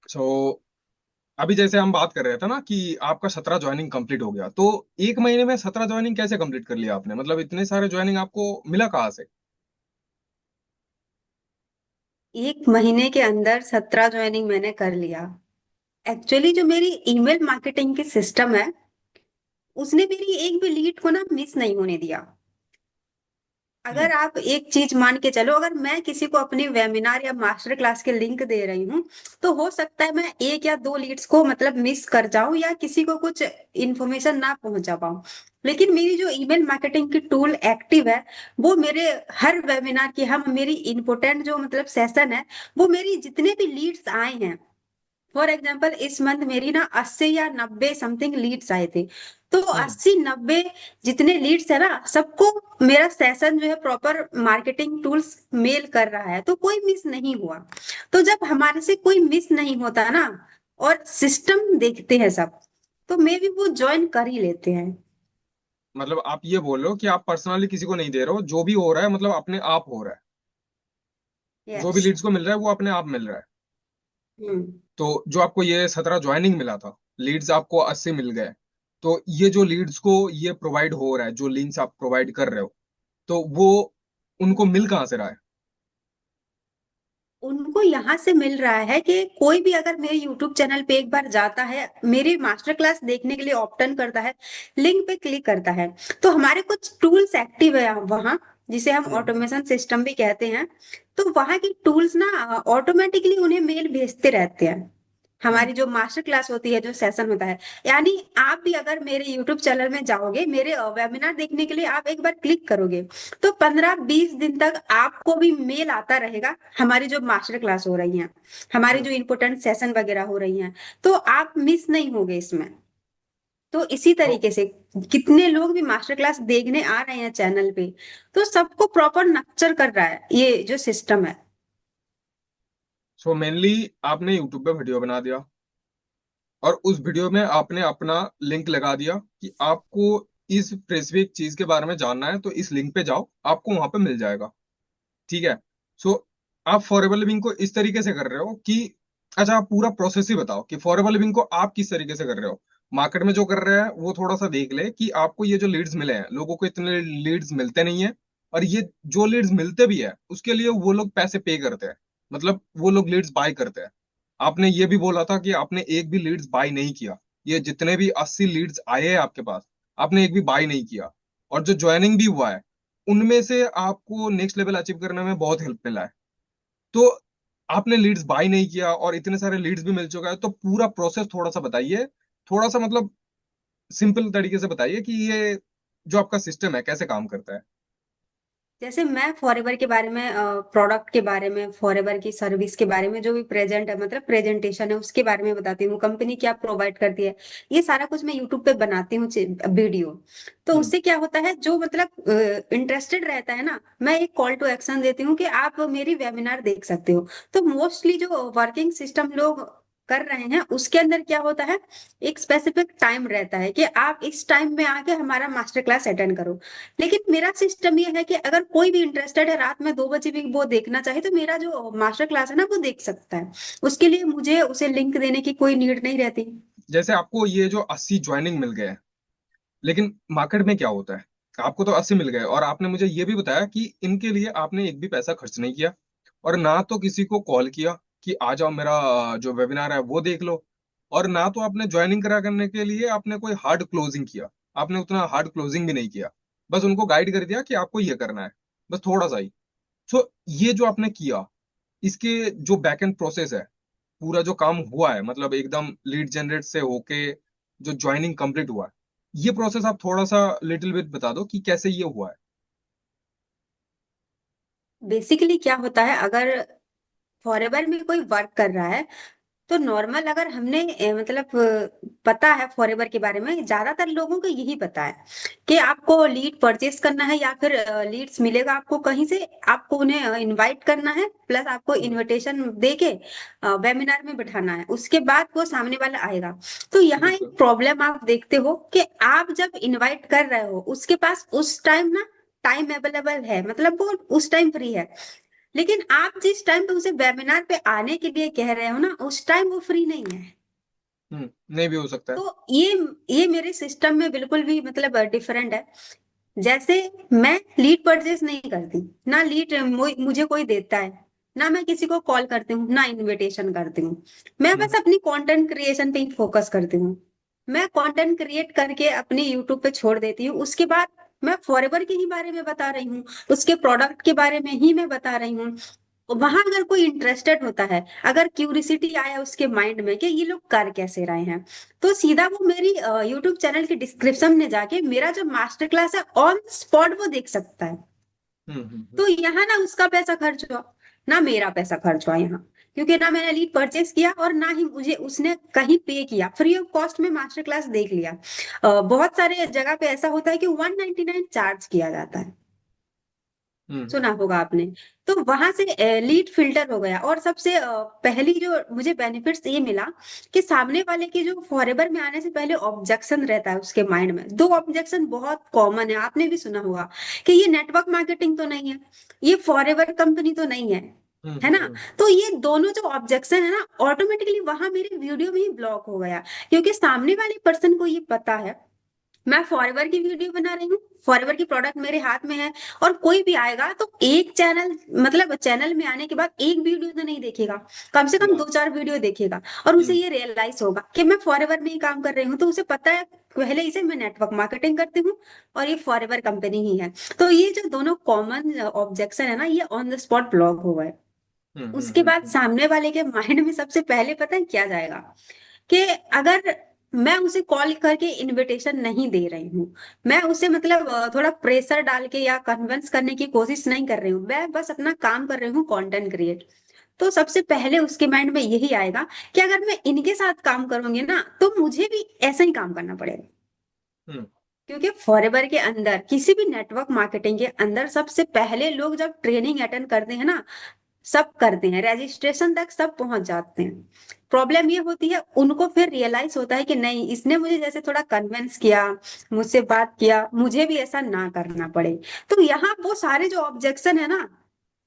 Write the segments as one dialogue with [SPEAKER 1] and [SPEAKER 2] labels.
[SPEAKER 1] सो अभी जैसे हम बात कर रहे थे ना कि आपका 17 ज्वाइनिंग कंप्लीट हो गया, तो एक महीने में 17 ज्वाइनिंग कैसे कंप्लीट कर लिया आपने? मतलब इतने सारे ज्वाइनिंग आपको मिला कहाँ से?
[SPEAKER 2] एक महीने के अंदर 17 ज्वाइनिंग मैंने कर लिया। एक्चुअली जो मेरी ईमेल मार्केटिंग की सिस्टम है, उसने मेरी एक भी लीड को ना मिस नहीं होने दिया।
[SPEAKER 1] हम्म।
[SPEAKER 2] अगर आप एक चीज मान के चलो, अगर मैं किसी को अपनी वेबिनार या मास्टर क्लास के लिंक दे रही हूँ, तो हो सकता है मैं एक या दो लीड्स को मतलब मिस कर जाऊं या किसी को कुछ इन्फॉर्मेशन ना पहुंचा पाऊं। लेकिन मेरी जो ईमेल मार्केटिंग की टूल एक्टिव है, वो मेरे हर वेबिनार की हम मेरी इम्पोर्टेंट जो मतलब सेशन है, वो मेरी जितने भी लीड्स आए हैं। फॉर एग्जाम्पल इस मंथ मेरी ना 80 या 90 समथिंग लीड्स आए थे। तो
[SPEAKER 1] हम्म।
[SPEAKER 2] 80 90 जितने लीड्स है ना, सबको मेरा सेशन जो है प्रॉपर मार्केटिंग टूल्स मेल कर रहा है, तो कोई मिस नहीं हुआ। तो जब हमारे से कोई मिस नहीं होता ना, और सिस्टम देखते हैं सब, तो मे भी वो ज्वाइन कर ही लेते हैं।
[SPEAKER 1] मतलब आप ये बोल रहे हो कि आप पर्सनली किसी को नहीं दे रहे हो, जो भी हो रहा है मतलब अपने आप हो रहा है। जो भी
[SPEAKER 2] यस।
[SPEAKER 1] लीड्स को मिल रहा है वो अपने आप मिल रहा है।
[SPEAKER 2] हम्म।
[SPEAKER 1] तो जो आपको ये 17 ज्वाइनिंग मिला था, लीड्स आपको 80 मिल गए, तो ये जो लीड्स को ये प्रोवाइड हो रहा है, जो लिंक्स आप प्रोवाइड कर रहे हो, तो वो उनको मिल कहाँ से रहा है?
[SPEAKER 2] उनको यहाँ से मिल रहा है कि कोई भी अगर मेरे यूट्यूब चैनल पे एक बार जाता है, मेरी मास्टर क्लास देखने के लिए ऑप्टन करता है, लिंक पे क्लिक करता है, तो हमारे कुछ टूल्स एक्टिव है वहाँ, जिसे हम
[SPEAKER 1] हम्म।
[SPEAKER 2] ऑटोमेशन सिस्टम भी कहते हैं। तो वहाँ की टूल्स ना ऑटोमेटिकली उन्हें मेल भेजते रहते हैं।
[SPEAKER 1] हम्म।
[SPEAKER 2] हमारी जो मास्टर क्लास होती है, जो सेशन होता है, यानी आप भी अगर मेरे यूट्यूब चैनल में जाओगे, मेरे वेबिनार देखने के लिए आप एक बार क्लिक करोगे, तो 15 20 दिन तक आपको भी मेल आता रहेगा, हमारी जो मास्टर क्लास हो रही है, हमारी
[SPEAKER 1] हम्म।
[SPEAKER 2] जो इम्पोर्टेंट सेशन वगैरह हो रही हैं, तो आप मिस नहीं होगे इसमें। तो इसी
[SPEAKER 1] तो
[SPEAKER 2] तरीके से कितने लोग भी मास्टर क्लास देखने आ रहे हैं चैनल पे, तो सबको प्रॉपर नक्चर कर रहा है ये जो सिस्टम है।
[SPEAKER 1] सो मेनली आपने यूट्यूब पे वीडियो बना दिया, और उस वीडियो में आपने अपना लिंक लगा दिया कि आपको इस स्पेसिफिक चीज के बारे में जानना है तो इस लिंक पे जाओ, आपको वहां पे मिल जाएगा। ठीक है। सो आप फॉरएवर लिविंग को इस तरीके से कर रहे हो कि, अच्छा आप पूरा प्रोसेस ही बताओ कि फॉरएवर लिविंग को आप किस तरीके से कर रहे हो। मार्केट में जो कर रहे हैं वो थोड़ा सा देख ले कि आपको ये जो लीड्स मिले हैं, लोगों को इतने लीड्स मिलते नहीं है, और ये जो लीड्स मिलते भी है उसके लिए वो लोग पैसे पे करते हैं, मतलब वो लोग लीड्स बाय करते हैं। आपने ये भी बोला था कि आपने एक भी लीड्स बाय नहीं किया। ये जितने भी 80 लीड्स आए हैं आपके पास, आपने एक भी बाय नहीं किया। और जो ज्वाइनिंग भी हुआ है, उनमें से आपको नेक्स्ट लेवल अचीव करने में बहुत हेल्प मिला है। तो आपने लीड्स बाय नहीं किया और इतने सारे लीड्स भी मिल चुका है, तो पूरा प्रोसेस थोड़ा सा बताइए। थोड़ा सा मतलब सिंपल तरीके से बताइए कि ये जो आपका सिस्टम है कैसे काम करता है।
[SPEAKER 2] जैसे मैं फॉरएवर के बारे में, प्रोडक्ट के बारे में, फॉरएवर की सर्विस के बारे में, जो भी प्रेजेंट है मतलब प्रेजेंटेशन है, उसके बारे में बताती हूँ, कंपनी क्या प्रोवाइड करती है, ये सारा कुछ मैं यूट्यूब पे बनाती हूँ वीडियो। तो
[SPEAKER 1] हम्म।
[SPEAKER 2] उससे क्या होता है, जो मतलब इंटरेस्टेड रहता है ना, मैं एक कॉल टू एक्शन देती हूँ कि आप मेरी वेबिनार देख सकते हो। तो मोस्टली जो वर्किंग सिस्टम लोग कर रहे हैं, उसके अंदर क्या होता है, एक स्पेसिफिक टाइम रहता है कि आप इस टाइम में आके हमारा मास्टर क्लास अटेंड करो। लेकिन मेरा सिस्टम ये है कि अगर कोई भी इंटरेस्टेड है, रात में 2 बजे भी वो देखना चाहे, तो मेरा जो मास्टर क्लास है ना, वो देख सकता है। उसके लिए मुझे उसे लिंक देने की कोई नीड नहीं रहती।
[SPEAKER 1] जैसे आपको ये जो 80 ज्वाइनिंग मिल गए हैं, लेकिन मार्केट में क्या होता है, आपको तो 80 मिल गए और आपने मुझे ये भी बताया कि इनके लिए आपने एक भी पैसा खर्च नहीं किया, और ना तो किसी को कॉल किया कि आ जाओ मेरा जो वेबिनार है वो देख लो, और ना तो आपने ज्वाइनिंग करा करने के लिए आपने कोई हार्ड क्लोजिंग किया। आपने उतना हार्ड क्लोजिंग भी नहीं किया, बस उनको गाइड कर दिया कि आपको ये करना है, बस थोड़ा सा ही। सो ये जो आपने किया, इसके जो बैक एंड प्रोसेस है, पूरा जो काम हुआ है, मतलब एकदम लीड जनरेट से होके जो ज्वाइनिंग कंप्लीट हुआ है, ये प्रोसेस आप थोड़ा सा लिटिल बिट बता दो कि कैसे ये हुआ है।
[SPEAKER 2] बेसिकली क्या होता है, अगर फॉरएवर में कोई वर्क कर रहा है, तो नॉर्मल अगर हमने मतलब पता है फॉरएवर के बारे में, ज्यादातर लोगों को यही पता है कि आपको लीड परचेस करना है या फिर लीड्स मिलेगा आपको कहीं से, आपको उन्हें इनवाइट करना है, प्लस आपको
[SPEAKER 1] हम्म।
[SPEAKER 2] इनविटेशन दे के वेबिनार में बिठाना है, उसके बाद वो सामने वाला आएगा। तो यहाँ एक
[SPEAKER 1] बिल्कुल।
[SPEAKER 2] प्रॉब्लम आप देखते हो कि आप जब इनवाइट कर रहे हो, उसके पास उस टाइम ना टाइम अवेलेबल है, मतलब वो उस टाइम फ्री है। लेकिन आप जिस टाइम पे उसे वेबिनार पे आने के लिए कह रहे हो ना, उस टाइम वो फ्री नहीं है।
[SPEAKER 1] नहीं भी हो सकता है।
[SPEAKER 2] तो ये मेरे सिस्टम में बिल्कुल भी मतलब डिफरेंट है। जैसे मैं लीड परचेस नहीं करती, ना लीड मुझे कोई देता है, ना मैं किसी को कॉल करती हूँ, ना इनविटेशन करती हूँ। मैं
[SPEAKER 1] हम्म
[SPEAKER 2] बस अपनी कंटेंट क्रिएशन पे ही फोकस करती हूँ। मैं कंटेंट क्रिएट करके अपनी यूट्यूब पे छोड़ देती हूँ। उसके बाद मैं फॉरएवर के ही बारे में बता रही हूँ, उसके प्रोडक्ट के बारे में ही मैं बता रही हूँ। वहां अगर कोई इंटरेस्टेड होता है, अगर क्यूरिसिटी आया उसके माइंड में कि ये लोग कर कैसे रहे हैं, तो सीधा वो मेरी यूट्यूब चैनल के डिस्क्रिप्शन में जाके मेरा जो मास्टर क्लास है ऑन स्पॉट वो देख सकता है।
[SPEAKER 1] हम्म हम्म हम्म
[SPEAKER 2] तो यहाँ ना उसका पैसा खर्च हुआ, ना मेरा पैसा खर्च हुआ यहाँ। क्योंकि ना मैंने लीड परचेस किया और ना ही मुझे उसने कहीं पे किया, फ्री ऑफ कॉस्ट में मास्टर क्लास देख लिया। बहुत सारे जगह पे ऐसा होता है कि 199 चार्ज किया जाता है, सुना
[SPEAKER 1] हम्म।
[SPEAKER 2] होगा आपने। तो वहां से लीड फिल्टर हो गया। और सबसे पहली जो मुझे बेनिफिट्स ये मिला कि सामने वाले की जो फॉरएवर में आने से पहले ऑब्जेक्शन रहता है उसके माइंड में, दो ऑब्जेक्शन बहुत कॉमन है, आपने भी सुना होगा कि ये नेटवर्क मार्केटिंग तो नहीं है, ये फॉरएवर कंपनी तो नहीं है ना।
[SPEAKER 1] हम्म।
[SPEAKER 2] तो ये दोनों जो ऑब्जेक्शन है ना, ऑटोमेटिकली वहां मेरे वीडियो में ही ब्लॉक हो गया। क्योंकि सामने वाले पर्सन को ये पता है मैं फॉरएवर की वीडियो बना रही हूँ, फॉरएवर की प्रोडक्ट मेरे हाथ में है। और कोई भी आएगा तो एक चैनल, मतलब चैनल में आने के बाद एक वीडियो तो नहीं देखेगा, कम से कम
[SPEAKER 1] हाँ।
[SPEAKER 2] दो चार वीडियो देखेगा। और उसे
[SPEAKER 1] हम्म
[SPEAKER 2] ये रियलाइज होगा कि मैं फॉरएवर में ही काम कर रही हूँ, तो उसे पता है पहले इसे मैं नेटवर्क मार्केटिंग करती हूँ और ये फॉरएवर कंपनी ही है। तो ये जो दोनों कॉमन ऑब्जेक्शन है ना, ये ऑन द स्पॉट ब्लॉक हो गए। उसके बाद
[SPEAKER 1] हम्म।
[SPEAKER 2] सामने वाले के माइंड में सबसे पहले पता है क्या जाएगा, कि अगर मैं उसे कॉल करके इनविटेशन नहीं दे रही हूँ, मैं उसे मतलब थोड़ा प्रेशर डाल के या कन्विंस करने की कोशिश नहीं कर रही हूँ, मैं बस अपना काम कर रही हूँ कंटेंट क्रिएट, तो सबसे पहले उसके माइंड में यही आएगा कि अगर मैं इनके साथ काम करूंगी ना तो मुझे भी ऐसा ही काम करना पड़ेगा।
[SPEAKER 1] हम्म
[SPEAKER 2] क्योंकि फॉरएवर के अंदर, किसी भी नेटवर्क मार्केटिंग के अंदर, सबसे पहले लोग जब ट्रेनिंग अटेंड करते हैं ना, सब करते हैं, रजिस्ट्रेशन तक सब पहुंच जाते हैं। प्रॉब्लम ये होती है उनको फिर रियलाइज होता है कि नहीं, इसने मुझे जैसे थोड़ा कन्विंस किया, मुझसे बात किया, मुझे भी ऐसा ना करना पड़े। तो यहाँ वो सारे जो ऑब्जेक्शन है ना,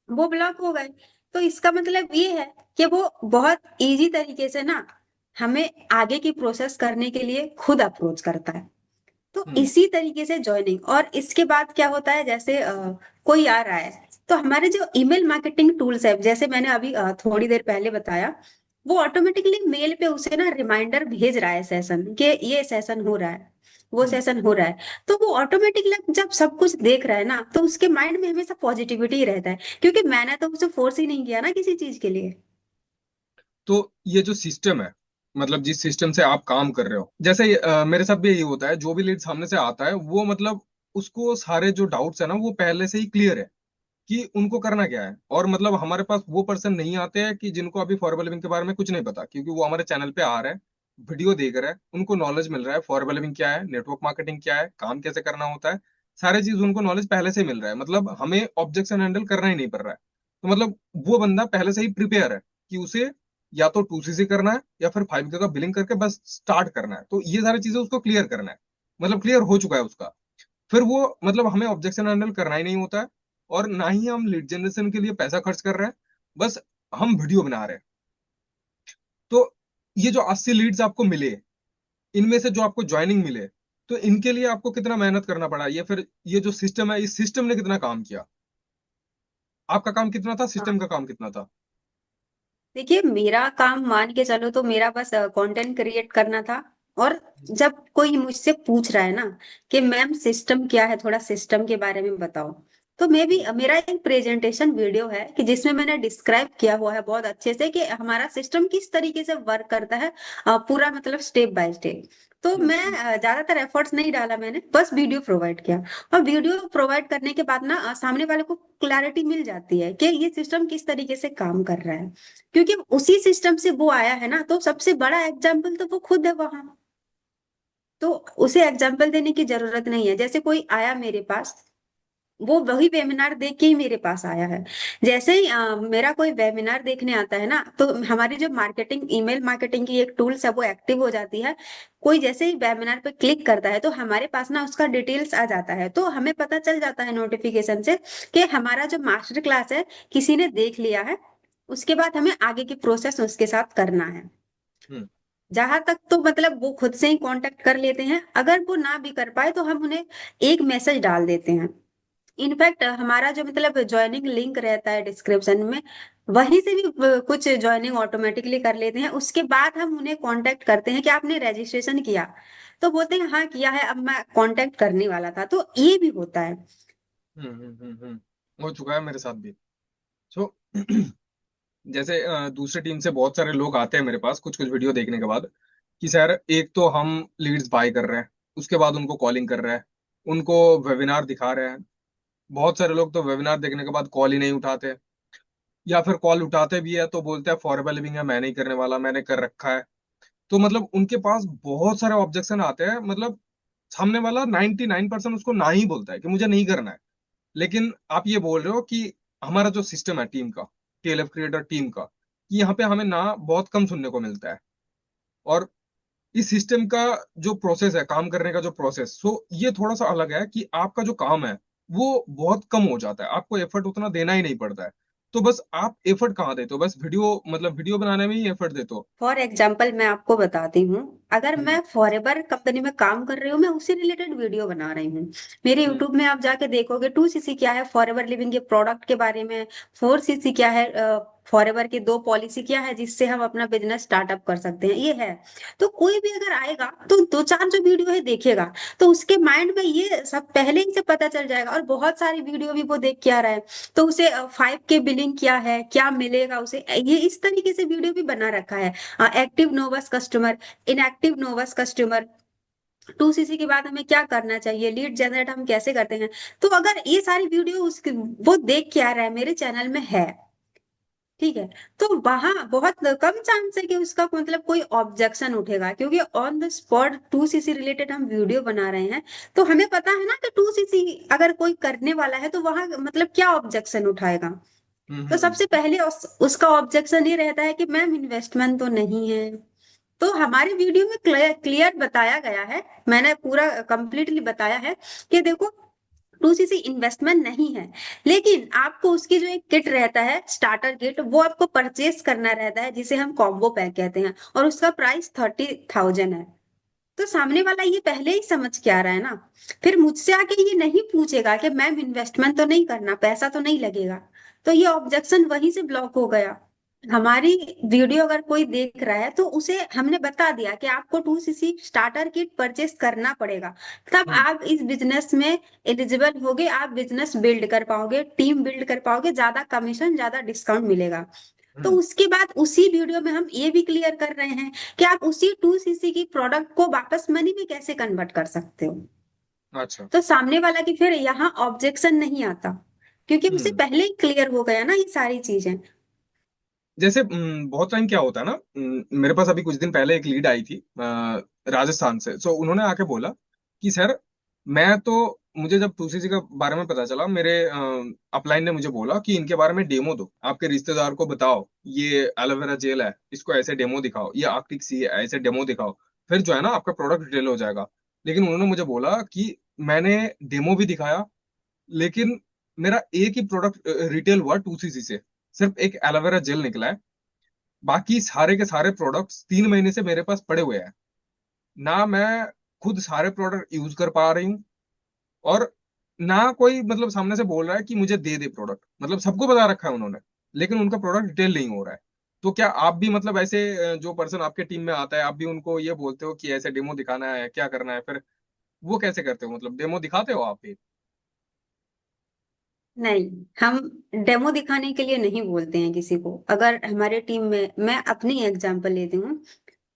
[SPEAKER 2] वो ब्लॉक हो गए। तो इसका मतलब ये है कि वो बहुत इजी तरीके से ना हमें आगे की प्रोसेस करने के लिए खुद अप्रोच करता है। तो
[SPEAKER 1] हम्म
[SPEAKER 2] इसी तरीके से ज्वाइनिंग। और इसके बाद क्या होता है, जैसे कोई आ रहा है, तो हमारे जो ईमेल मार्केटिंग टूल्स है, जैसे मैंने अभी थोड़ी देर पहले बताया, वो ऑटोमेटिकली मेल पे उसे ना रिमाइंडर भेज रहा है सेशन के, ये सेशन हो रहा है, वो
[SPEAKER 1] हम्म।
[SPEAKER 2] सेशन हो रहा है। तो वो ऑटोमेटिकली जब सब कुछ देख रहा है ना, तो उसके माइंड में हमेशा पॉजिटिविटी ही रहता है, क्योंकि मैंने तो उसे फोर्स ही नहीं किया ना किसी चीज के लिए।
[SPEAKER 1] तो ये जो सिस्टम है, मतलब जिस सिस्टम से आप काम कर रहे हो, जैसे मेरे साथ भी यही होता है, जो भी लीड सामने से आता है वो मतलब उसको सारे जो डाउट्स है ना वो पहले से ही क्लियर है कि उनको करना क्या है। और मतलब हमारे पास वो पर्सन नहीं आते हैं कि जिनको अभी फॉरवर्ड लिविंग के बारे में कुछ नहीं पता, क्योंकि वो हमारे चैनल पे आ रहे हैं, वीडियो देख रहे हैं, उनको नॉलेज मिल रहा है फॉरवर्ड लिविंग क्या है, नेटवर्क मार्केटिंग क्या है, काम कैसे करना होता है, सारे चीज उनको नॉलेज पहले से ही मिल रहा है। मतलब हमें ऑब्जेक्शन हैंडल करना ही नहीं पड़ रहा है। तो मतलब वो बंदा पहले से ही प्रिपेयर है कि उसे या तो 2CC करना है या फिर 5K का बिलिंग करके बस स्टार्ट करना है। तो ये सारी चीजें उसको क्लियर करना है, मतलब क्लियर हो चुका है उसका। फिर वो मतलब हमें ऑब्जेक्शन हैंडल करना ही नहीं होता है, और ना ही हम लीड जनरेशन के लिए पैसा खर्च कर रहे हैं, बस हम वीडियो बना रहे हैं। तो ये जो 80 लीड्स आपको मिले, इनमें से जो आपको ज्वाइनिंग मिले, तो इनके लिए आपको कितना मेहनत करना पड़ा, ये फिर ये जो सिस्टम है इस सिस्टम ने कितना काम किया, आपका काम कितना था,
[SPEAKER 2] हाँ,
[SPEAKER 1] सिस्टम का काम कितना था?
[SPEAKER 2] देखिए मेरा काम मान के चलो तो मेरा बस कंटेंट क्रिएट करना था। और जब कोई मुझसे पूछ रहा है ना कि मैम सिस्टम क्या है, थोड़ा सिस्टम के बारे में बताओ, तो मैं भी, मेरा एक प्रेजेंटेशन वीडियो है कि जिसमें मैंने डिस्क्राइब किया हुआ है बहुत अच्छे से कि हमारा सिस्टम किस तरीके से वर्क करता है, पूरा मतलब स्टेप बाय स्टेप। तो मैं ज्यादातर एफर्ट्स नहीं डाला, मैंने बस वीडियो प्रोवाइड किया। और वीडियो प्रोवाइड करने के बाद ना सामने वाले को क्लैरिटी मिल जाती है कि ये सिस्टम किस तरीके से काम कर रहा है। क्योंकि उसी सिस्टम से वो आया है ना, तो सबसे बड़ा एग्जाम्पल तो वो खुद है वहां। तो उसे एग्जाम्पल देने की जरूरत नहीं है। जैसे कोई आया मेरे पास, वो वही वेबिनार देख के ही मेरे पास आया है। जैसे ही मेरा कोई वेबिनार देखने आता है ना, तो हमारी जो मार्केटिंग, ईमेल मार्केटिंग की एक टूल्स है वो एक्टिव हो जाती है। कोई जैसे ही वेबिनार पे क्लिक करता है तो हमारे पास ना उसका डिटेल्स आ जाता है, तो हमें पता चल जाता है नोटिफिकेशन से कि हमारा जो मास्टर क्लास है किसी ने देख लिया है। उसके बाद हमें आगे की प्रोसेस उसके साथ करना है।
[SPEAKER 1] हम्म।
[SPEAKER 2] जहां तक तो मतलब वो खुद से ही कांटेक्ट कर लेते हैं, अगर वो ना भी कर पाए तो हम उन्हें एक मैसेज डाल देते हैं। इनफैक्ट हमारा जो मतलब ज्वाइनिंग लिंक रहता है डिस्क्रिप्शन में, वहीं से भी कुछ ज्वाइनिंग ऑटोमेटिकली कर लेते हैं। उसके बाद हम उन्हें कांटेक्ट करते हैं कि आपने रजिस्ट्रेशन किया, तो बोलते हैं हाँ किया है, अब मैं कांटेक्ट करने वाला था। तो ये भी होता है।
[SPEAKER 1] हो चुका है मेरे साथ भी। सो जैसे दूसरी टीम से बहुत सारे लोग आते हैं मेरे पास कुछ कुछ वीडियो देखने के बाद, कि सर एक तो हम लीड्स बाय कर रहे हैं, उसके बाद उनको कॉलिंग कर रहे हैं, उनको वेबिनार दिखा रहे हैं। बहुत सारे लोग तो वेबिनार देखने के बाद कॉल ही नहीं उठाते, या फिर कॉल उठाते भी है तो बोलते हैं फॉरएवर लिविंग है, मैं नहीं करने वाला, मैंने कर रखा है। तो मतलब उनके पास बहुत सारे ऑब्जेक्शन आते हैं। मतलब सामने वाला 99% उसको ना ही बोलता है कि मुझे नहीं करना है। लेकिन आप ये बोल रहे हो कि हमारा जो सिस्टम है टीम का, टीएलएफ क्रिएटर टीम का, कि यहाँ पे हमें ना बहुत कम सुनने को मिलता है। और इस सिस्टम का जो प्रोसेस है, काम करने का जो प्रोसेस, सो ये थोड़ा सा अलग है कि आपका जो काम है वो बहुत कम हो जाता है, आपको एफर्ट उतना देना ही नहीं पड़ता है। तो बस आप एफर्ट कहाँ देते हो? बस वीडियो, मतलब वीडियो बनाने में ही एफर्ट देते हो?
[SPEAKER 2] फॉर एग्जाम्पल मैं आपको बताती हूँ, अगर
[SPEAKER 1] हम्म।
[SPEAKER 2] मैं फॉरएवर कंपनी में काम कर रही हूँ, मैं उसी रिलेटेड वीडियो बना रही हूँ। मेरे
[SPEAKER 1] हम्म।
[SPEAKER 2] यूट्यूब में आप जाके देखोगे 2cc क्या है, फॉरएवर लिविंग के प्रोडक्ट के बारे में। 4cc क्या है, फॉरएवर की दो पॉलिसी क्या है जिससे हम अपना बिजनेस स्टार्टअप कर सकते हैं, ये है। तो कोई भी अगर आएगा तो दो चार जो वीडियो है देखेगा, तो उसके माइंड में ये सब पहले ही से पता चल जाएगा। और बहुत सारी वीडियो भी वो देख के आ रहा है, तो उसे 5K बिलिंग क्या है, क्या मिलेगा उसे, ये इस तरीके से वीडियो भी बना रखा है। Active novus customer, inactive novus customer, 2cc के बाद हमें क्या करना चाहिए, लीड जनरेट हम कैसे करते हैं। तो अगर ये सारी वीडियो उसके वो देख के आ रहा है, मेरे चैनल में है, ठीक है, तो वहां बहुत कम चांस है कि उसका मतलब कोई ऑब्जेक्शन उठेगा, क्योंकि on the spot 2cc related हम वीडियो बना रहे हैं। तो हमें पता है ना कि 2cc अगर कोई करने वाला है तो वहां मतलब क्या ऑब्जेक्शन उठाएगा।
[SPEAKER 1] हम्म।
[SPEAKER 2] तो सबसे पहले उसका ऑब्जेक्शन ये रहता है कि मैम इन्वेस्टमेंट तो नहीं है। तो हमारी वीडियो में क्लियर क्लियर बताया गया है, मैंने पूरा कंप्लीटली बताया है कि देखो 2cc इन्वेस्टमेंट नहीं है, लेकिन आपको उसकी जो एक किट रहता है स्टार्टर किट, वो आपको परचेस करना रहता है, जिसे हम कॉम्बो पैक कहते हैं, और उसका प्राइस 30,000 है। तो सामने वाला ये पहले ही समझ के आ रहा है ना, फिर मुझसे आके ये नहीं पूछेगा कि मैम इन्वेस्टमेंट तो नहीं करना, पैसा तो नहीं लगेगा। तो ये ऑब्जेक्शन वहीं से ब्लॉक हो गया। हमारी वीडियो अगर कोई देख रहा है तो उसे हमने बता दिया कि आपको 2cc स्टार्टर किट परचेस करना पड़ेगा, तब
[SPEAKER 1] हम्म।
[SPEAKER 2] आप इस बिजनेस में एलिजिबल होगे, आप बिजनेस बिल्ड कर पाओगे, टीम बिल्ड कर पाओगे, ज्यादा कमीशन ज्यादा डिस्काउंट मिलेगा। तो
[SPEAKER 1] हम्म।
[SPEAKER 2] उसके बाद उसी वीडियो में हम ये भी क्लियर कर रहे हैं कि आप उसी 2cc की प्रोडक्ट को वापस मनी में कैसे कन्वर्ट कर सकते हो।
[SPEAKER 1] अच्छा।
[SPEAKER 2] तो सामने वाला की फिर यहाँ ऑब्जेक्शन नहीं आता, क्योंकि उसे
[SPEAKER 1] हम्म।
[SPEAKER 2] पहले ही क्लियर हो गया ना ये सारी चीजें।
[SPEAKER 1] जैसे बहुत टाइम क्या होता है ना, मेरे पास अभी कुछ दिन पहले एक लीड आई थी राजस्थान से। सो उन्होंने आके बोला कि सर, मैं तो, मुझे जब 2cc के बारे में पता चला, मेरे अपलाइन ने मुझे बोला कि इनके बारे में डेमो दो, आपके रिश्तेदार को बताओ, ये एलोवेरा जेल है, इसको ऐसे डेमो दिखाओ, ये आर्कटिक सी है, ऐसे डेमो दिखाओ, फिर जो है ना आपका प्रोडक्ट रिटेल हो जाएगा। लेकिन उन्होंने मुझे बोला कि मैंने डेमो भी दिखाया, लेकिन मेरा एक ही प्रोडक्ट रिटेल हुआ 2cc से, सिर्फ एक एलोवेरा जेल निकला है। बाकी सारे के सारे प्रोडक्ट्स 3 महीने से मेरे पास पड़े हुए हैं। ना मैं खुद सारे प्रोडक्ट यूज कर पा रही हूँ, और ना कोई मतलब सामने से बोल रहा है कि मुझे दे दे प्रोडक्ट। मतलब सबको बता रखा है उन्होंने, लेकिन उनका प्रोडक्ट रिटेल नहीं हो रहा है। तो क्या आप भी मतलब ऐसे जो पर्सन आपके टीम में आता है, आप भी उनको ये बोलते हो कि ऐसे डेमो दिखाना है, क्या करना है? फिर वो कैसे करते हो? मतलब डेमो दिखाते हो आप भी?
[SPEAKER 2] नहीं, हम डेमो दिखाने के लिए नहीं बोलते हैं किसी को। अगर हमारे टीम में, मैं अपनी एग्जांपल लेती हूँ,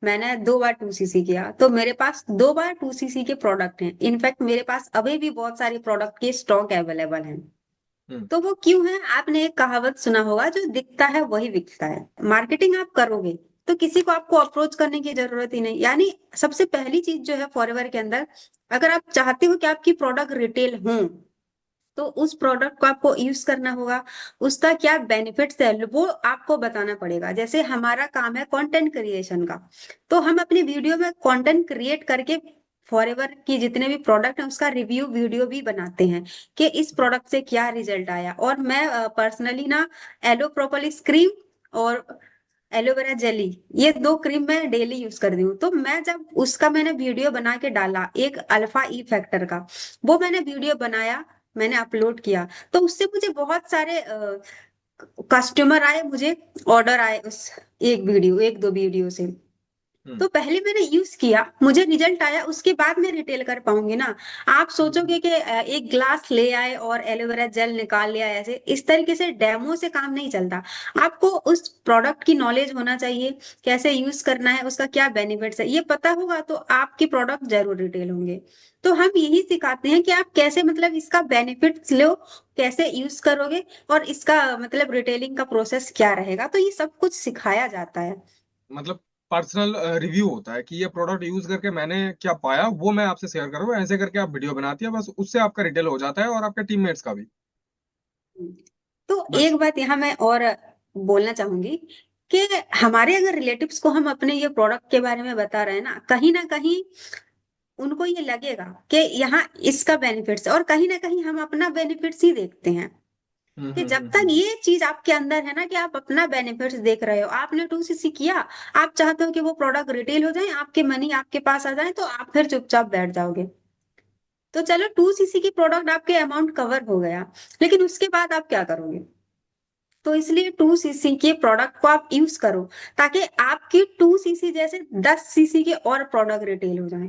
[SPEAKER 2] मैंने 2 बार 2cc किया तो मेरे पास 2 बार 2cc के प्रोडक्ट हैं। इनफैक्ट मेरे पास अभी भी बहुत सारे प्रोडक्ट के स्टॉक अवेलेबल हैं।
[SPEAKER 1] हम्म।
[SPEAKER 2] तो वो क्यों है, आपने एक कहावत सुना होगा, जो दिखता है वही बिकता है। मार्केटिंग आप करोगे तो किसी को आपको अप्रोच करने की जरूरत ही नहीं। यानी सबसे पहली चीज जो है फॉरएवर के अंदर, अगर आप चाहते हो कि आपकी प्रोडक्ट रिटेल हो, तो उस प्रोडक्ट को आपको यूज करना होगा, उसका क्या बेनिफिट्स है वो आपको बताना पड़ेगा। जैसे हमारा काम है कंटेंट क्रिएशन का, तो हम अपनी वीडियो में कंटेंट क्रिएट करके फॉरएवर की जितने भी प्रोडक्ट हैं उसका रिव्यू वीडियो भी बनाते हैं कि इस प्रोडक्ट से क्या रिजल्ट आया। और मैं पर्सनली ना एलो प्रोपोलिस क्रीम और एलोवेरा जेली, ये दो क्रीम मैं डेली यूज कर रही हूँ। तो मैं जब उसका मैंने वीडियो बना के डाला एक अल्फा ई फैक्टर का, वो मैंने वीडियो बनाया, मैंने अपलोड किया, तो उससे मुझे बहुत सारे कस्टमर आए, मुझे ऑर्डर आए उस एक दो वीडियो से।
[SPEAKER 1] हम्म
[SPEAKER 2] तो पहले मैंने यूज किया, मुझे रिजल्ट आया, उसके बाद मैं रिटेल कर पाऊंगी ना। आप
[SPEAKER 1] हम्म
[SPEAKER 2] सोचोगे कि एक ग्लास ले आए और एलोवेरा जेल निकाल लिया, ऐसे इस तरीके से डेमो से काम नहीं चलता। आपको उस प्रोडक्ट की नॉलेज होना चाहिए, कैसे यूज करना है, उसका क्या बेनिफिट्स है, ये पता होगा तो आपके प्रोडक्ट जरूर रिटेल होंगे। तो हम यही सिखाते हैं कि आप कैसे मतलब इसका बेनिफिट्स लो, कैसे यूज करोगे, और इसका मतलब रिटेलिंग का प्रोसेस क्या रहेगा, तो ये सब कुछ सिखाया जाता है।
[SPEAKER 1] मतलब पर्सनल रिव्यू होता है कि ये प्रोडक्ट यूज करके मैंने क्या पाया, वो मैं आपसे शेयर करूँ, ऐसे करके आप वीडियो बनाती है, बस उससे आपका रिटेल हो जाता है और आपके टीममेट्स का भी।
[SPEAKER 2] तो
[SPEAKER 1] बस।
[SPEAKER 2] एक बात यहाँ मैं और बोलना चाहूंगी कि हमारे अगर रिलेटिव्स को हम अपने ये प्रोडक्ट के बारे में बता रहे हैं ना कहीं उनको ये लगेगा कि यहाँ इसका बेनिफिट्स है, और कहीं ना कहीं हम अपना बेनिफिट्स ही देखते हैं। कि जब तक
[SPEAKER 1] हम्म।
[SPEAKER 2] ये चीज आपके अंदर है ना कि आप अपना बेनिफिट्स देख रहे हो, आपने 2cc किया, आप चाहते हो कि वो प्रोडक्ट रिटेल हो जाए, आपके मनी आपके पास आ जाए, तो आप फिर चुपचाप बैठ जाओगे। तो चलो 2cc की प्रोडक्ट आपके अमाउंट कवर हो गया, लेकिन उसके बाद आप क्या करोगे? तो इसलिए 2cc के प्रोडक्ट को आप यूज करो, ताकि आपकी 2cc जैसे 10cc के और प्रोडक्ट रिटेल हो जाए,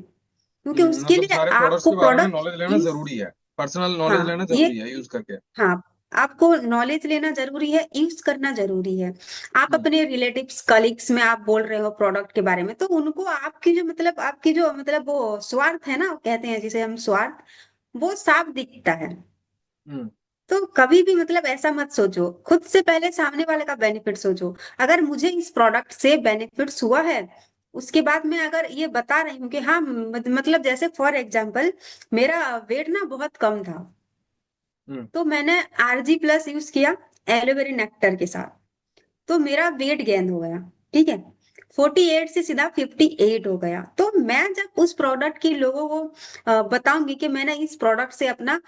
[SPEAKER 2] क्योंकि उसके
[SPEAKER 1] मतलब
[SPEAKER 2] लिए
[SPEAKER 1] सारे प्रोडक्ट्स
[SPEAKER 2] आपको
[SPEAKER 1] के बारे में
[SPEAKER 2] प्रोडक्ट
[SPEAKER 1] नॉलेज लेना
[SPEAKER 2] यूज,
[SPEAKER 1] जरूरी है, पर्सनल नॉलेज
[SPEAKER 2] हाँ
[SPEAKER 1] लेना
[SPEAKER 2] ये,
[SPEAKER 1] जरूरी है यूज करके।
[SPEAKER 2] हाँ आपको नॉलेज लेना जरूरी है, यूज करना जरूरी है। आप
[SPEAKER 1] हम्म
[SPEAKER 2] अपने रिलेटिव्स कलीग्स में आप बोल रहे हो प्रोडक्ट के बारे में, तो उनको आपकी जो मतलब वो स्वार्थ है ना, कहते हैं जिसे हम स्वार्थ, वो साफ दिखता है।
[SPEAKER 1] हम्म
[SPEAKER 2] तो कभी भी मतलब ऐसा मत सोचो, खुद से पहले सामने वाले का बेनिफिट सोचो। अगर मुझे इस प्रोडक्ट से बेनिफिट्स हुआ है, उसके बाद मैं अगर ये बता रही हूँ कि हाँ मतलब जैसे फॉर एग्जांपल मेरा वेट ना बहुत कम था,
[SPEAKER 1] हम्म
[SPEAKER 2] तो मैंने RG+ यूज किया एलोवेरा नेक्टर के साथ, तो मेरा वेट गेन हो गया। ठीक है, 48 से सीधा 58 हो गया। तो मैं जब उस प्रोडक्ट के लोगों को बताऊंगी कि मैंने इस प्रोडक्ट से अपना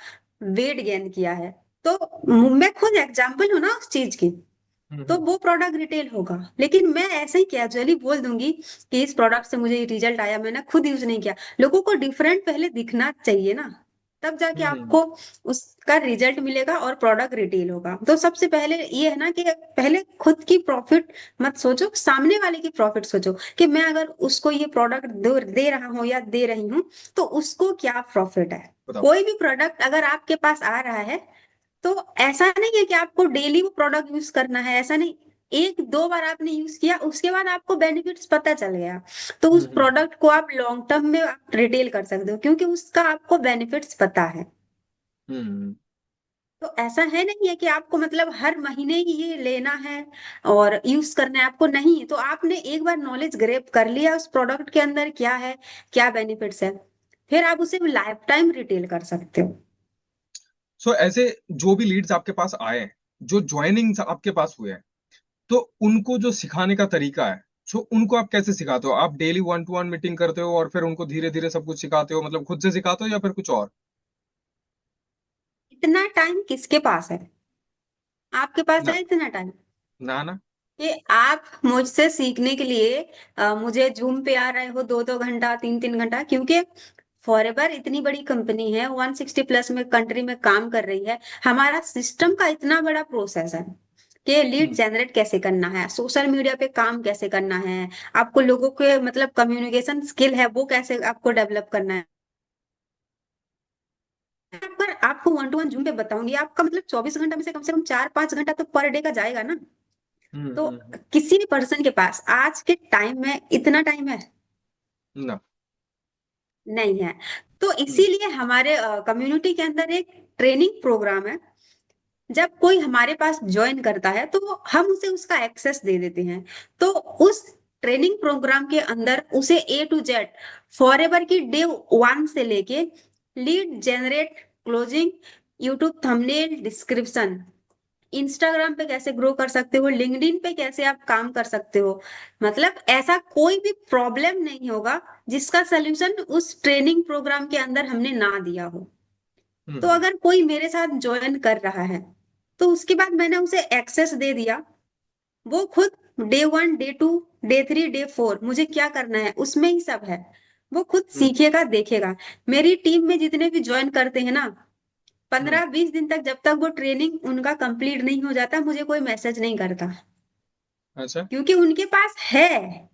[SPEAKER 2] वेट गेन किया है, तो मैं खुद एग्जाम्पल हूं ना उस चीज की, तो
[SPEAKER 1] हम्म।
[SPEAKER 2] वो प्रोडक्ट रिटेल होगा। लेकिन मैं ऐसे ही कैजुअली बोल दूंगी कि इस प्रोडक्ट से मुझे रिजल्ट आया, मैंने खुद यूज नहीं किया, लोगों को डिफरेंट पहले दिखना चाहिए ना, तब जाके
[SPEAKER 1] हम्म
[SPEAKER 2] आपको उसका रिजल्ट मिलेगा और प्रोडक्ट रिटेल होगा। तो सबसे पहले ये है ना कि पहले खुद की प्रॉफिट मत सोचो, सामने वाले की प्रॉफिट सोचो कि मैं अगर उसको ये प्रोडक्ट दे रहा हूँ या दे रही हूँ, तो उसको क्या प्रॉफिट है।
[SPEAKER 1] बताओ।
[SPEAKER 2] कोई भी प्रोडक्ट अगर आपके पास आ रहा है, तो ऐसा नहीं है कि आपको डेली वो प्रोडक्ट यूज करना है, ऐसा नहीं। एक दो बार आपने यूज किया, उसके बाद आपको बेनिफिट्स पता चल गया, तो उस
[SPEAKER 1] हम्म।
[SPEAKER 2] प्रोडक्ट को आप लॉन्ग टर्म में आप रिटेल कर सकते हो, क्योंकि उसका आपको बेनिफिट्स पता है।
[SPEAKER 1] हम्म।
[SPEAKER 2] तो ऐसा है नहीं है कि आपको मतलब हर महीने ही ये लेना है और यूज करना है, आपको नहीं। तो आपने एक बार नॉलेज ग्रैब कर लिया उस प्रोडक्ट के अंदर क्या है, क्या बेनिफिट्स है, फिर आप उसे लाइफ टाइम रिटेल कर सकते हो।
[SPEAKER 1] सो ऐसे जो भी लीड्स आपके पास आए हैं, जो ज्वाइनिंग्स आपके पास हुए हैं, तो उनको जो सिखाने का तरीका है, सो उनको आप कैसे सिखाते हो? आप डेली 1-to-1 मीटिंग करते हो और फिर उनको धीरे धीरे सब कुछ सिखाते हो, मतलब खुद से सिखाते हो या फिर कुछ और?
[SPEAKER 2] इतना टाइम किसके पास है? आपके पास
[SPEAKER 1] ना
[SPEAKER 2] है इतना टाइम
[SPEAKER 1] ना ना।
[SPEAKER 2] कि आप मुझसे सीखने के लिए मुझे जूम पे आ रहे हो 2-2 घंटा 3-3 घंटा? क्योंकि फॉरएवर इतनी बड़ी कंपनी है, 160+ में कंट्री में काम कर रही है, हमारा सिस्टम का इतना बड़ा प्रोसेस है कि लीड
[SPEAKER 1] हम्म
[SPEAKER 2] जनरेट कैसे करना है, सोशल मीडिया पे काम कैसे करना है, आपको लोगों के मतलब कम्युनिकेशन स्किल है वो कैसे आपको डेवलप करना है। अगर आपको 1-to-1 जूम पे बताऊंगी, आपका मतलब 24 घंटा में से कम 4-5 घंटा तो पर डे का जाएगा ना। तो
[SPEAKER 1] हम्म।
[SPEAKER 2] किसी भी पर्सन के पास आज के टाइम में इतना टाइम है?
[SPEAKER 1] ना।
[SPEAKER 2] नहीं है। तो
[SPEAKER 1] हम्म
[SPEAKER 2] इसीलिए हमारे कम्युनिटी के अंदर एक ट्रेनिंग प्रोग्राम है। जब कोई हमारे पास ज्वाइन करता है तो हम उसे उसका एक्सेस दे देते हैं। तो उस ट्रेनिंग प्रोग्राम के अंदर उसे A to Z फॉरएवर की डे 1 से लेके lead generate, closing, YouTube thumbnail, description, Instagram पे कैसे ग्रो कर सकते हो, लिंक्डइन पे कैसे आप काम कर सकते हो। मतलब ऐसा कोई भी प्रॉब्लम नहीं होगा जिसका सलूशन उस ट्रेनिंग प्रोग्राम के अंदर हमने ना दिया हो। तो
[SPEAKER 1] हम्म
[SPEAKER 2] अगर कोई मेरे साथ ज्वाइन कर रहा है तो उसके बाद मैंने उसे एक्सेस दे दिया, वो खुद डे 1, डे 2, डे 3, डे 4 मुझे क्या करना है उसमें ही सब है। वो खुद
[SPEAKER 1] हम्म
[SPEAKER 2] सीखेगा, देखेगा। मेरी टीम में जितने भी ज्वाइन करते हैं ना,
[SPEAKER 1] हम्म।
[SPEAKER 2] 15-20 दिन तक जब तक वो ट्रेनिंग उनका कंप्लीट नहीं हो जाता मुझे कोई मैसेज नहीं करता।
[SPEAKER 1] अच्छा।
[SPEAKER 2] क्योंकि उनके पास है,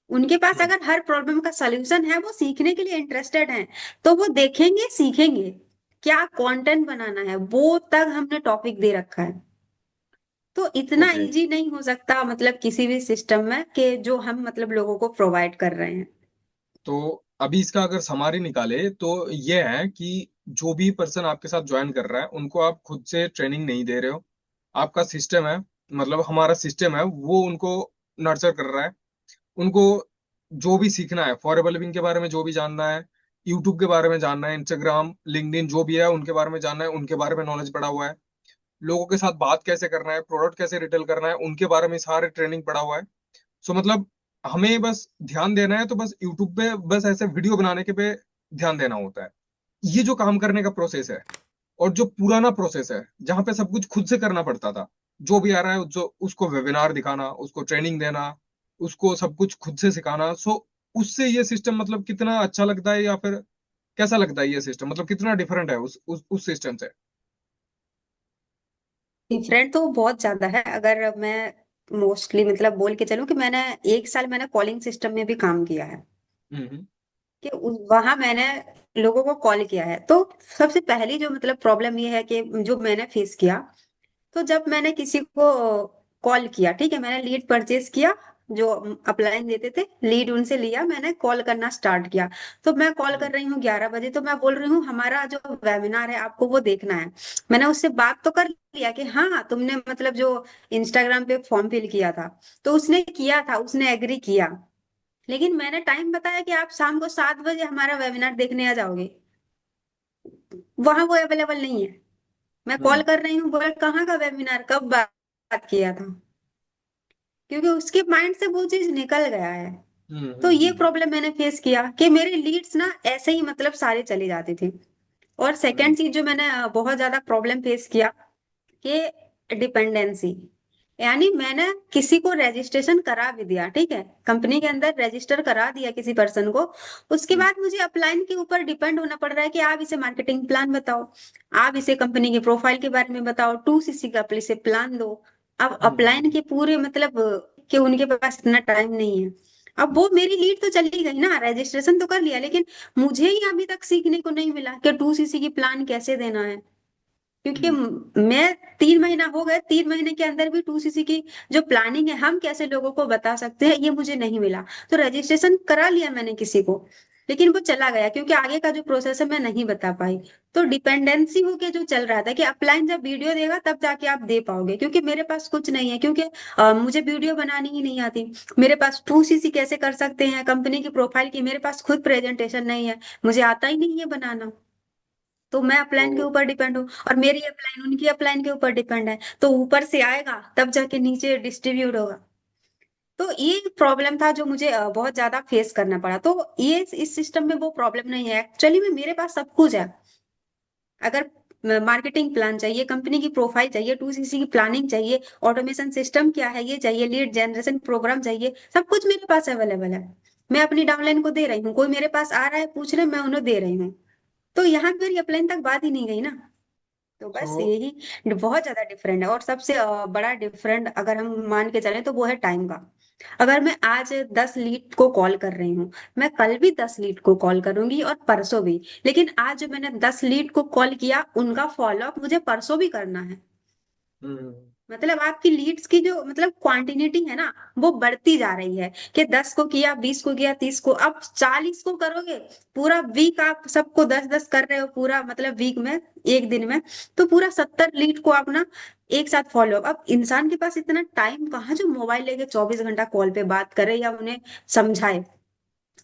[SPEAKER 2] उनके पास
[SPEAKER 1] हम्म।
[SPEAKER 2] अगर हर प्रॉब्लम का सलूशन है, वो सीखने के लिए इंटरेस्टेड हैं, तो वो देखेंगे, सीखेंगे। क्या कंटेंट बनाना है वो तक हमने टॉपिक दे रखा है। तो इतना
[SPEAKER 1] ओके।
[SPEAKER 2] इजी नहीं हो सकता मतलब किसी भी सिस्टम में कि जो हम मतलब लोगों को प्रोवाइड कर रहे हैं।
[SPEAKER 1] तो अभी इसका अगर समरी निकाले तो ये है कि जो भी पर्सन आपके साथ ज्वाइन कर रहा है उनको आप खुद से ट्रेनिंग नहीं दे रहे हो। आपका सिस्टम है, मतलब हमारा सिस्टम है, वो उनको नर्चर कर रहा है। उनको जो भी सीखना है, फॉरेवर लिविंग के बारे में जो भी जानना है, यूट्यूब के बारे में जानना है, इंस्टाग्राम, लिंक्डइन जो भी है उनके बारे में जानना है, उनके बारे में नॉलेज पड़ा हुआ है। लोगों के साथ बात कैसे करना है, प्रोडक्ट कैसे रिटेल करना है, उनके बारे में सारे ट्रेनिंग पड़ा हुआ है। सो मतलब हमें बस ध्यान देना है, तो बस यूट्यूब पे बस ऐसे वीडियो बनाने के पे ध्यान देना होता है। ये जो काम करने का प्रोसेस है, और जो पुराना प्रोसेस है जहां पे सब कुछ खुद से करना पड़ता था, जो भी आ रहा है जो उसको वेबिनार दिखाना, उसको ट्रेनिंग देना, उसको सब कुछ खुद से सिखाना, सो उससे ये सिस्टम मतलब कितना अच्छा लगता है, या फिर कैसा लगता है ये सिस्टम, मतलब कितना डिफरेंट है उस सिस्टम से।
[SPEAKER 2] डिफरेंट तो बहुत ज्यादा है। अगर मैं मोस्टली मतलब बोल के चलूं कि मैंने 1 साल मैंने कॉलिंग सिस्टम में भी काम किया है,
[SPEAKER 1] हम्म
[SPEAKER 2] कि वहां मैंने लोगों को कॉल किया है। तो सबसे पहली जो मतलब प्रॉब्लम ये है कि जो मैंने फेस किया, तो जब मैंने किसी को कॉल किया, ठीक है, मैंने लीड परचेज किया, जो अपलाइन देते थे लीड उनसे लिया, मैंने कॉल करना स्टार्ट किया। तो मैं कॉल
[SPEAKER 1] हम्म
[SPEAKER 2] कर रही हूँ 11 बजे, तो मैं बोल रही हूँ हमारा जो वेबिनार है आपको वो देखना है। मैंने उससे बात तो कर लिया कि हाँ तुमने मतलब जो इंस्टाग्राम पे फॉर्म फिल किया था, तो उसने किया था, उसने एग्री किया। लेकिन मैंने टाइम बताया कि आप शाम को 7 बजे हमारा वेबिनार देखने आ जाओगे, वहां वो अवेलेबल नहीं है। मैं कॉल
[SPEAKER 1] हम्म
[SPEAKER 2] कर रही हूँ, बोले कहाँ का वेबिनार, कब बात किया था। क्योंकि उसके माइंड से वो चीज निकल गया है। तो ये
[SPEAKER 1] हम्म
[SPEAKER 2] प्रॉब्लम मैंने फेस किया कि मेरे लीड्स ना ऐसे ही मतलब सारे चले जाते थे। और
[SPEAKER 1] हम्म
[SPEAKER 2] सेकंड चीज जो मैंने बहुत ज्यादा प्रॉब्लम फेस किया कि डिपेंडेंसी। यानी मैंने किसी को रजिस्ट्रेशन करा भी दिया, ठीक है, कंपनी के अंदर रजिस्टर करा दिया किसी पर्सन को। उसके
[SPEAKER 1] हम्म
[SPEAKER 2] बाद मुझे अपलाइन के ऊपर डिपेंड होना पड़ रहा है कि आप इसे मार्केटिंग प्लान बताओ, आप इसे कंपनी की प्रोफाइल के बारे में बताओ, 2cc का इसे प्लान दो। अब अपलाइन
[SPEAKER 1] हम्म
[SPEAKER 2] के पूरे मतलब कि उनके पास इतना टाइम नहीं है। अब वो मेरी लीड तो चली गई ना, रजिस्ट्रेशन तो कर लिया, लेकिन मुझे ही अभी तक सीखने को नहीं मिला कि 2cc की प्लान कैसे देना है। क्योंकि
[SPEAKER 1] हम्म
[SPEAKER 2] मैं 3 महीना हो गए, 3 महीने के अंदर भी 2cc की जो प्लानिंग है हम कैसे लोगों को बता सकते हैं, ये मुझे नहीं मिला। तो रजिस्ट्रेशन करा लिया मैंने किसी को, लेकिन वो चला गया क्योंकि आगे का जो प्रोसेस है मैं नहीं बता पाई। तो डिपेंडेंसी होके जो चल रहा था कि अपलाइन जब वीडियो देगा तब जाके आप दे पाओगे, क्योंकि मेरे पास कुछ नहीं है, क्योंकि मुझे वीडियो बनानी ही नहीं आती। मेरे पास 2cc कैसे कर सकते हैं कंपनी की प्रोफाइल की, मेरे पास खुद प्रेजेंटेशन नहीं है, मुझे आता ही नहीं है बनाना। तो मैं अपलाइन के
[SPEAKER 1] तो
[SPEAKER 2] ऊपर डिपेंड हूँ और मेरी अपलाइन उनकी अपलाइन के ऊपर डिपेंड है, तो ऊपर से आएगा तब जाके नीचे डिस्ट्रीब्यूट होगा। तो ये प्रॉब्लम था जो मुझे बहुत ज्यादा फेस करना पड़ा। तो ये इस सिस्टम में वो प्रॉब्लम नहीं है एक्चुअली में, मेरे पास सब कुछ है। अगर मार्केटिंग प्लान चाहिए, कंपनी की प्रोफाइल चाहिए, 2cc की प्लानिंग चाहिए, ऑटोमेशन सिस्टम क्या है ये चाहिए, लीड जनरेशन प्रोग्राम चाहिए, सब कुछ मेरे पास अवेलेबल है। मैं अपनी डाउनलाइन को दे रही हूँ, कोई मेरे पास आ रहा है पूछ रहे मैं उन्हें दे रही हूँ। तो यहाँ मेरी अपलाइन तक बात ही नहीं गई ना। तो
[SPEAKER 1] सो
[SPEAKER 2] बस यही बहुत ज्यादा डिफरेंट है। और सबसे बड़ा डिफरेंट अगर हम मान के चलें तो वो है टाइम का। अगर मैं आज 10 लीड को कॉल कर रही हूँ, मैं कल भी 10 लीड को कॉल करूंगी और परसों भी। लेकिन आज जो मैंने 10 लीड को कॉल किया उनका फॉलोअप मुझे परसों भी करना है।
[SPEAKER 1] हम्म
[SPEAKER 2] मतलब आपकी लीड्स की जो मतलब क्वांटिटी है ना, वो बढ़ती जा रही है। कि 10 को किया, 20 को किया, 30 को, अब 40 को करोगे। पूरा वीक आप सबको 10-10 कर रहे हो पूरा मतलब वीक में, एक दिन में। तो पूरा 70 लीड को अपना एक साथ फॉलो अप। अब इंसान के पास इतना टाइम कहाँ जो मोबाइल लेके 24 घंटा कॉल पे बात करे या उन्हें समझाए।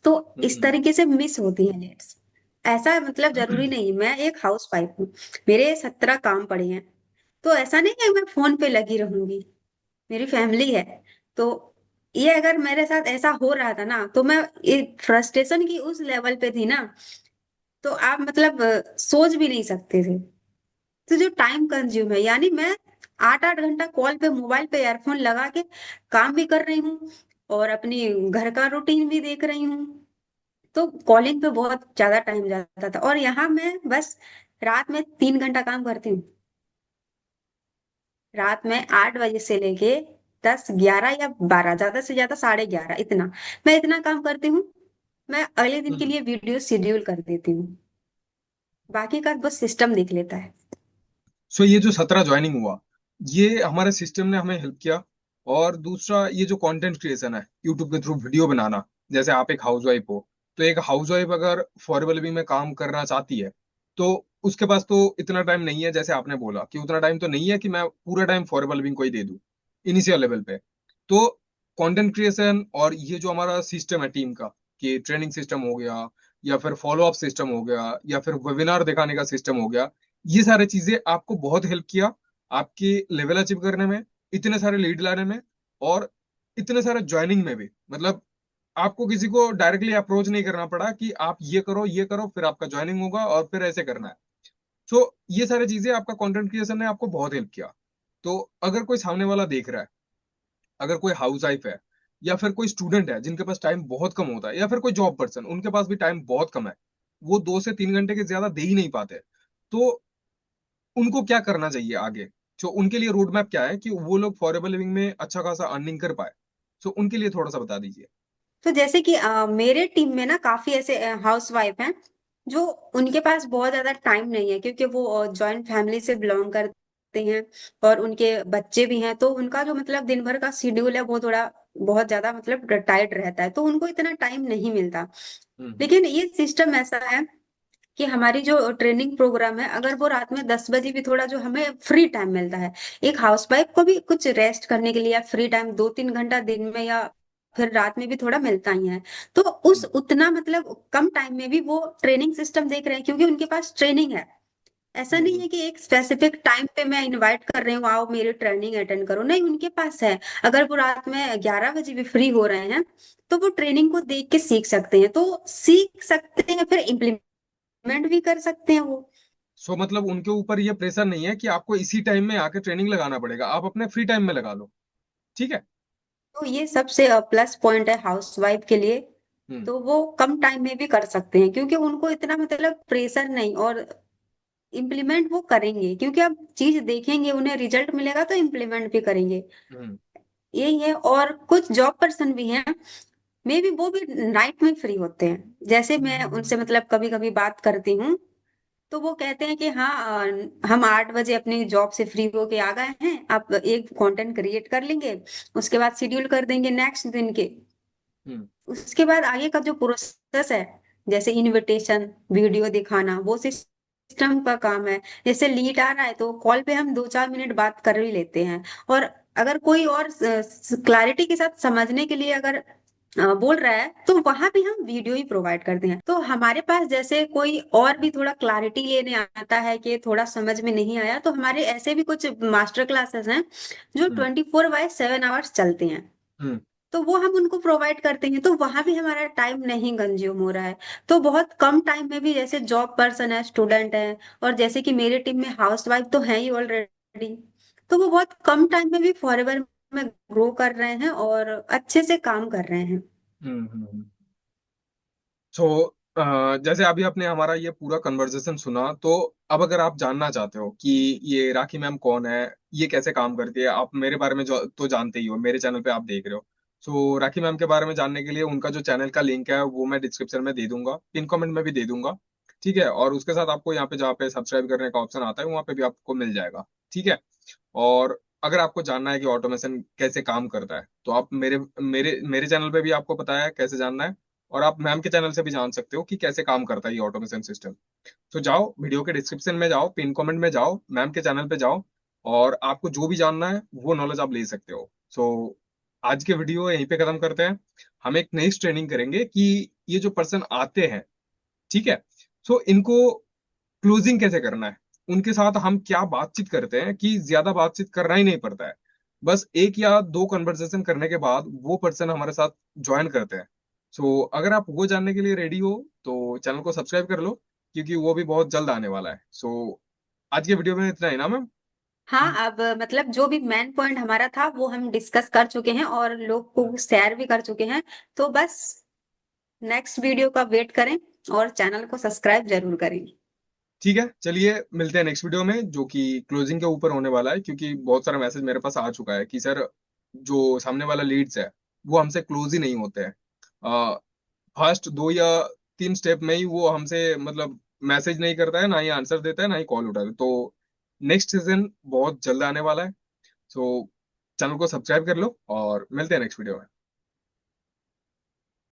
[SPEAKER 2] तो इस
[SPEAKER 1] हम्म।
[SPEAKER 2] तरीके से मिस होती है लीड्स। ऐसा मतलब जरूरी नहीं, मैं एक हाउस वाइफ हूँ, मेरे 17 काम पड़े हैं। तो ऐसा नहीं है मैं फोन पे लगी रहूंगी, मेरी फैमिली है। तो ये अगर मेरे साथ ऐसा हो रहा था ना, तो मैं फ्रस्ट्रेशन की उस लेवल पे थी ना, तो आप मतलब सोच भी नहीं सकते थे। तो जो टाइम कंज्यूम है, यानी मैं 8 8 घंटा कॉल पे, मोबाइल पे ईयरफोन लगा के काम भी कर रही हूँ और अपनी घर का रूटीन भी देख रही हूँ। तो कॉलिंग पे बहुत ज्यादा टाइम जाता था, और यहाँ मैं बस रात में 3 घंटा काम करती हूँ। रात में 8 बजे से लेके 10 11 या 12, ज्यादा से ज्यादा 11:30, इतना मैं इतना काम करती हूँ। मैं अगले दिन के
[SPEAKER 1] हम्म।
[SPEAKER 2] लिए वीडियो शेड्यूल कर देती हूँ, बाकी का बस सिस्टम देख लेता है।
[SPEAKER 1] सो ये जो 17 ज्वाइनिंग हुआ, ये हमारे सिस्टम ने हमें हेल्प किया। और दूसरा, ये जो कंटेंट क्रिएशन है यूट्यूब के थ्रू वीडियो बनाना, जैसे आप एक हाउसवाइफ हो, तो एक हाउसवाइफ अगर फॉर लिविंग में काम करना चाहती है, तो उसके पास तो इतना टाइम नहीं है, जैसे आपने बोला कि उतना टाइम तो नहीं है कि मैं पूरा टाइम फॉर लिविंग को ही दे दूं इनिशियल लेवल पे। तो कंटेंट क्रिएशन और ये जो हमारा सिस्टम है टीम का, कि ट्रेनिंग सिस्टम हो गया, या फिर फॉलो अप सिस्टम हो गया, या फिर वेबिनार दिखाने का सिस्टम हो गया, ये सारी चीजें आपको बहुत हेल्प किया आपके लेवल अचीव करने में, इतने सारे लीड लाने में, और इतने सारे ज्वाइनिंग में भी। मतलब आपको किसी को डायरेक्टली अप्रोच नहीं करना पड़ा कि आप ये करो फिर आपका ज्वाइनिंग होगा और फिर ऐसे करना है। सो ये सारी चीजें आपका कंटेंट क्रिएशन ने आपको बहुत हेल्प किया। तो अगर कोई सामने वाला देख रहा है, अगर कोई हाउस वाइफ है, या फिर कोई स्टूडेंट है जिनके पास टाइम बहुत कम होता है, या फिर कोई जॉब पर्सन उनके पास भी टाइम बहुत कम है, वो 2 से 3 घंटे के ज्यादा दे ही नहीं पाते, तो उनको क्या करना चाहिए आगे? तो उनके लिए रोड मैप क्या है कि वो लोग फॉरेवर लिविंग में अच्छा खासा अर्निंग कर पाए? तो उनके लिए थोड़ा सा बता दीजिए।
[SPEAKER 2] तो जैसे कि मेरे टीम में ना काफी ऐसे हाउस वाइफ हैं जो, उनके पास बहुत ज्यादा टाइम नहीं है, क्योंकि वो जॉइंट फैमिली से बिलोंग करते हैं और उनके बच्चे भी हैं। तो उनका जो मतलब दिन भर का शेड्यूल है वो थोड़ा बहुत ज्यादा मतलब टाइट रहता है, तो उनको इतना टाइम नहीं मिलता।
[SPEAKER 1] हम्म।
[SPEAKER 2] लेकिन ये सिस्टम ऐसा है कि हमारी जो ट्रेनिंग प्रोग्राम है, अगर वो रात में 10 बजे भी थोड़ा जो हमें फ्री टाइम मिलता है, एक हाउस वाइफ को भी कुछ रेस्ट करने के लिए या फ्री टाइम 2 3 घंटा दिन में या फिर रात में भी थोड़ा मिलता ही है। तो उस
[SPEAKER 1] हम्म।
[SPEAKER 2] उतना मतलब कम टाइम में भी वो ट्रेनिंग सिस्टम देख रहे हैं, क्योंकि उनके पास ट्रेनिंग है। ऐसा नहीं
[SPEAKER 1] हम्म।
[SPEAKER 2] है कि एक स्पेसिफिक टाइम पे मैं इनवाइट कर रही हूँ, आओ मेरी ट्रेनिंग अटेंड करो, नहीं, उनके पास है। अगर वो रात में 11 बजे भी फ्री हो रहे हैं, तो वो ट्रेनिंग को देख के सीख सकते हैं, तो सीख सकते हैं, फिर इम्प्लीमेंट भी कर सकते हैं वो।
[SPEAKER 1] सो मतलब उनके ऊपर ये प्रेशर नहीं है कि आपको इसी टाइम में आके ट्रेनिंग लगाना पड़ेगा, आप अपने फ्री टाइम में लगा लो। ठीक है।
[SPEAKER 2] तो ये सबसे प्लस पॉइंट है हाउस वाइफ के लिए।
[SPEAKER 1] हम्म।
[SPEAKER 2] तो वो कम टाइम में भी कर सकते हैं, क्योंकि उनको इतना मतलब प्रेशर नहीं, और इम्प्लीमेंट वो करेंगे, क्योंकि अब चीज देखेंगे, उन्हें रिजल्ट मिलेगा तो इम्प्लीमेंट भी करेंगे।
[SPEAKER 1] हम्म।
[SPEAKER 2] यही है। और कुछ जॉब पर्सन भी हैं, मे बी वो भी नाइट में फ्री होते हैं। जैसे मैं उनसे मतलब कभी कभी बात करती हूँ, तो वो कहते हैं कि हाँ, हम 8 बजे अपनी जॉब से फ्री होके आ गए हैं, आप एक कंटेंट क्रिएट कर लेंगे, उसके बाद शेड्यूल कर देंगे नेक्स्ट दिन के।
[SPEAKER 1] हम्म।
[SPEAKER 2] उसके बाद आगे का जो प्रोसेस है, जैसे इनविटेशन, वीडियो दिखाना, वो सिस्टम का काम है। जैसे लीड आ रहा है तो कॉल पे हम 2 4 मिनट बात कर ही लेते हैं, और अगर कोई और क्लैरिटी के साथ समझने के लिए अगर बोल रहा है, तो वहां भी हम वीडियो ही प्रोवाइड करते हैं। तो हमारे पास जैसे कोई और भी थोड़ा क्लैरिटी लेने आता है कि थोड़ा समझ में नहीं आया, तो हमारे ऐसे भी कुछ मास्टर क्लासेस हैं जो
[SPEAKER 1] हम्म।
[SPEAKER 2] 24/7 आवर्स चलते हैं।
[SPEAKER 1] हम्म।
[SPEAKER 2] तो वो हम उनको प्रोवाइड करते हैं, तो वहां भी हमारा टाइम नहीं कंज्यूम हो रहा है। तो बहुत कम टाइम में भी, जैसे जॉब पर्सन है, स्टूडेंट है, और जैसे कि मेरे टीम में हाउस वाइफ तो है ही ऑलरेडी, तो वो बहुत कम टाइम में भी फॉरएवर में ग्रो कर रहे हैं और अच्छे से काम कर रहे हैं।
[SPEAKER 1] हम्म। सो जैसे अभी आपने हमारा ये पूरा कन्वर्सेशन सुना, तो अब अगर आप जानना चाहते हो कि ये राखी मैम कौन है, ये कैसे काम करती है, आप मेरे बारे में जो तो जानते ही हो, मेरे चैनल पे आप देख रहे हो। सो राखी मैम के बारे में जानने के लिए उनका जो चैनल का लिंक है वो मैं डिस्क्रिप्शन में दे दूंगा, पिन कमेंट में भी दे दूंगा। ठीक है। और उसके साथ आपको यहाँ पे जहाँ पे सब्सक्राइब करने का ऑप्शन आता है वहाँ पे भी आपको मिल जाएगा। ठीक है। और अगर आपको जानना है कि ऑटोमेशन कैसे काम करता है, तो आप मेरे मेरे मेरे चैनल पे भी आपको पता है कैसे जानना है, और आप मैम के चैनल से भी जान सकते हो कि कैसे काम करता है ये ऑटोमेशन सिस्टम। तो जाओ, वीडियो के डिस्क्रिप्शन में जाओ, पिन कमेंट में जाओ, मैम के चैनल पे जाओ, और आपको जो भी जानना है वो नॉलेज आप ले सकते हो। सो आज के वीडियो यहीं पे खत्म करते हैं। हम एक नेक्स्ट ट्रेनिंग करेंगे कि ये जो पर्सन आते हैं, ठीक है, सो इनको क्लोजिंग कैसे करना है, उनके साथ हम क्या बातचीत करते हैं कि ज्यादा बातचीत करना ही नहीं पड़ता है, बस एक या दो कन्वर्सेशन करने के बाद वो पर्सन हमारे साथ ज्वाइन करते हैं। सो अगर आप वो जानने के लिए रेडी हो तो चैनल को सब्सक्राइब कर लो, क्योंकि वो भी बहुत जल्द आने वाला है। सो आज के वीडियो में इतना ही ना मैम।
[SPEAKER 2] हाँ, अब मतलब जो भी मेन पॉइंट हमारा था वो हम डिस्कस कर चुके हैं और लोग को शेयर भी कर चुके हैं। तो बस नेक्स्ट वीडियो का वेट करें और चैनल को सब्सक्राइब जरूर करें।
[SPEAKER 1] ठीक है, चलिए मिलते हैं नेक्स्ट वीडियो में जो कि क्लोजिंग के ऊपर होने वाला है, क्योंकि बहुत सारा मैसेज मेरे पास आ चुका है कि सर जो सामने वाला लीड्स है वो हमसे क्लोज ही नहीं होते हैं। फर्स्ट दो या तीन स्टेप में ही वो हमसे मतलब मैसेज नहीं करता है, ना ही आंसर देता है, ना ही कॉल उठाता है। तो नेक्स्ट सीजन बहुत जल्द आने वाला है। सो चैनल को सब्सक्राइब कर लो और मिलते हैं नेक्स्ट वीडियो में।